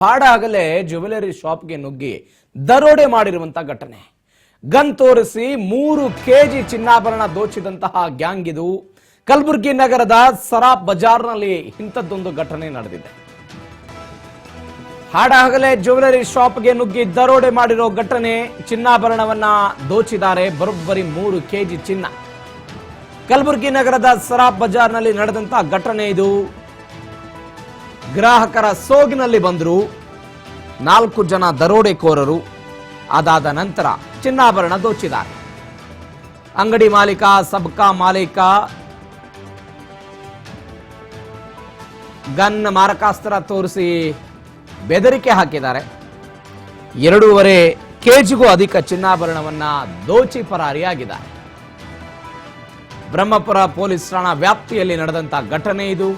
ಹಾಡಾಗಲೇ jewellery ಶಾಪ್ಗೆ ನುಗ್ಗಿ ದರೋಡೆ ಮಾಡಿರುವಂತಹ ಘಟನೆ. ಗನ್ ತೋರಿಸಿ 3 ಕೆಜಿ ಚಿನ್ನಾಭರಣ ದೋಚಿದಂತಹ ಗ್ಯಾಂಗ್ ಇದು. ಕಲಬುರಗಿ ನಗರದ ಸರಾಫ್ ಬಜಾರ್ನಲ್ಲಿ ಇಂಥದ್ದೊಂದು ಘಟನೆ ನಡೆದಿದೆ. ಹಾಡಾಗಲೇ ಜ್ಯುವೆಲರಿ ಶಾಪ್ಗೆ ನುಗ್ಗಿ ದರೋಡೆ ಮಾಡಿರೋ ಘಟನೆ. ಚಿನ್ನಾಭರಣವನ್ನ ದೋಚಿದ್ದಾರೆ. ಬರೋಬ್ಬರಿ 3 ಕೆಜಿ ಚಿನ್ನ. ಕಲಬುರಗಿ ನಗರದ ಸರಾಫ್ ಬಜಾರ್ನಲ್ಲಿ ನಡೆದಂತಹ ಘಟನೆ ಇದು. ಗ್ರಾಹಕರ ಸೋಗಿನಲ್ಲಿ ಬಂದರು 4 ಜನ ದರೋಡೆಕೋರರು. ಅದಾದ ನಂತರ ಚಿನ್ನಾಭರಣ ದೋಚಿದ್ದಾರೆ. ಅಂಗಡಿ ಮಾಲೀಕ, ಸಬ್ಕಾ ಮಾಲೀಕ ಗನ್ ಮಾರಕಾಸ್ತ್ರ ತೋರಿಸಿ ಬೆದರಿಕೆ ಹಾಕಿದ್ದಾರೆ. 2.5 ಕೆಜಿಗೂ ಅಧಿಕ ಚಿನ್ನಾಭರಣವನ್ನ ದೋಚಿ ಪರಾರಿಯಾಗಿದ್ದಾರೆ. ಬ್ರಹ್ಮಪುರ ಪೊಲೀಸ್ ಠಾಣಾ ವ್ಯಾಪ್ತಿಯಲ್ಲಿ ನಡೆದಂತಹ ಘಟನೆ ಇದು.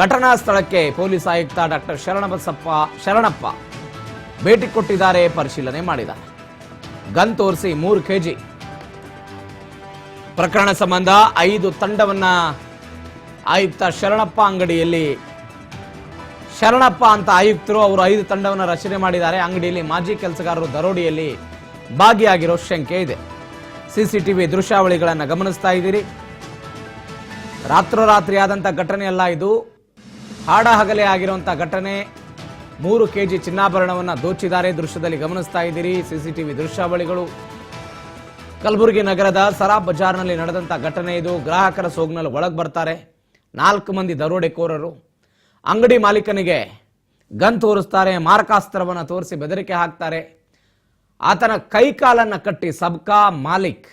ಘಟನಾ ಸ್ಥಳಕ್ಕೆ ಪೊಲೀಸ್ ಆಯುಕ್ತ ಡಾಕ್ಟರ್ ಶರಣಪ್ಪ ಭೇಟಿ ಕೊಟ್ಟಿದ್ದಾರೆ, ಪರಿಶೀಲನೆ ಮಾಡಿದ್ದಾರೆ. ಗನ್ ತೋರಿಸಿ 3 ಕೆಜಿ. ಪ್ರಕರಣ ಸಂಬಂಧ 5 ತಂಡವನ್ನ ಆಯುಕ್ತ ಶರಣಪ್ಪ ಅಂಗಡಿಯಲ್ಲಿ ಶರಣಪ್ಪ ಅಂತ ಆಯುಕ್ತರು ಅವರು 5 ತಂಡವನ್ನು ರಚನೆ ಮಾಡಿದ್ದಾರೆ. ಅಂಗಡಿಯಲ್ಲಿ ಮಾಜಿ ಕೆಲಸಗಾರರು ದರೋಡೆಯಲ್ಲಿ ಭಾಗಿಯಾಗಿರೋ ಶಂಕೆ ಇದೆ. ಸಿಸಿಟಿವಿ ದೃಶ್ಯಾವಳಿಗಳನ್ನು ಗಮನಿಸ್ತಾ ಇದ್ದೀರಿ. ರಾತ್ರೋರಾತ್ರಿ ಆದಂತಹ ಘಟನೆ ಅಲ್ಲ ಇದು. ಹಾಡಹಗಲೇ ಆಗಿರುವಂತಹ ಘಟನೆ. 3 ಕೆಜಿ ಚಿನ್ನಾಭರಣವನ್ನು ದೋಚಿದ್ದಾರೆ. ದೃಶ್ಯದಲ್ಲಿ ಗಮನಿಸ್ತಾ ಇದ್ದೀರಿ ಸಿಸಿಟಿವಿ ದೃಶ್ಯಾವಳಿಗಳು. ಕಲಬುರಗಿ ನಗರದ ಸರಾಫ್ ಬಜಾರ್ನಲ್ಲಿ ನಡೆದಂತಹ ಘಟನೆ ಇದು. ಗ್ರಾಹಕರ ಸೋಗಿನಲ್ಲಿ ಒಳಗೆ ಬರ್ತಾರೆ 4 ಮಂದಿ ದರೋಡೆಕೋರರು. ಅಂಗಡಿ ಮಾಲೀಕನಿಗೆ ಗನ್ ತೋರಿಸ್ತಾರೆ, ಮಾರಕಾಸ್ತ್ರವನ್ನು ತೋರಿಸಿ ಬೆದರಿಕೆ ಹಾಕ್ತಾರೆ. ಆತನ ಕೈಕಾಲನ್ನು ಕಟ್ಟಿ, ಸಬ್ಕಾ ಮಾಲಿಕ್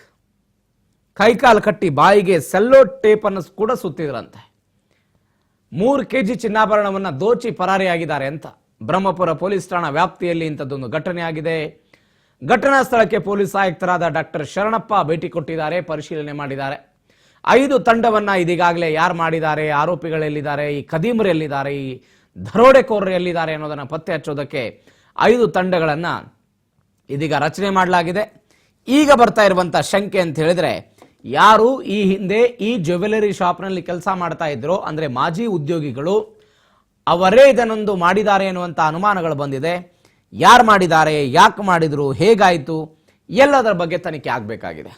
ಕೈಕಾಲು ಕಟ್ಟಿ ಬಾಯಿಗೆ ಸೆಲ್ಲೋ ಟೇಪ್ ಅನ್ನು ಕೂಡ ಸುತ್ತಿದ್ರಂತೆ. 3 ಕೆಜಿ ಚಿನ್ನಾಭರಣವನ್ನು ದೋಚಿ ಪರಾರಿಯಾಗಿದ್ದಾರೆ ಅಂತ ಬ್ರಹ್ಮಪುರ ಪೊಲೀಸ್ ಠಾಣಾ ವ್ಯಾಪ್ತಿಯಲ್ಲಿ ಇಂಥದ್ದೊಂದು ಘಟನೆ ಆಗಿದೆ. ಘಟನಾ ಸ್ಥಳಕ್ಕೆ ಪೊಲೀಸ್ ಆಯುಕ್ತರಾದ ಡಾಕ್ಟರ್ ಶರಣಪ್ಪ ಭೇಟಿ ಕೊಟ್ಟಿದ್ದಾರೆ, ಪರಿಶೀಲನೆ ಮಾಡಿದ್ದಾರೆ. 5 ತಂಡವನ್ನ ಇದೀಗಾಗಲೇ ಯಾರು ಮಾಡಿದ್ದಾರೆ, ಆರೋಪಿಗಳೆಲ್ಲಿದ್ದಾರೆ, ಈ ಖದೀಮರು ಎಲ್ಲಿದ್ದಾರೆ, ಈ ದರೋಡೆಕೋರರು ಎಲ್ಲಿದ್ದಾರೆ ಅನ್ನೋದನ್ನ ಪತ್ತೆ ಹಚ್ಚೋದಕ್ಕೆ 5 ತಂಡಗಳನ್ನ ಇದೀಗ ರಚನೆ ಮಾಡಲಾಗಿದೆ. ಈಗ ಬರ್ತಾ ಇರುವಂತ ಶಂಕೆ ಅಂತ ಹೇಳಿದ್ರೆ, ಯಾರು ಈ ಹಿಂದೆ ಈ ಜ್ಯುವೆಲರಿ ಶಾಪ್ನಲ್ಲಿ ಕೆಲಸ ಮಾಡ್ತಾ ಇದ್ರು ಅಂದ್ರೆ ಮಾಜಿ ಉದ್ಯೋಗಿಗಳು, ಅವರೇ ಇದನ್ನೊಂದು ಮಾಡಿದ್ದಾರೆ ಎನ್ನುವಂತ ಅನುಮಾನಗಳು ಬಂದಿದೆ. ಯಾರು ಮಾಡಿದ್ದಾರೆ, ಯಾಕೆ ಮಾಡಿದ್ರು, ಹೇಗಾಯಿತು, ಎಲ್ಲದರ ಬಗ್ಗೆ ತನಿಖೆ ಆಗಬೇಕಾಗಿದೆ.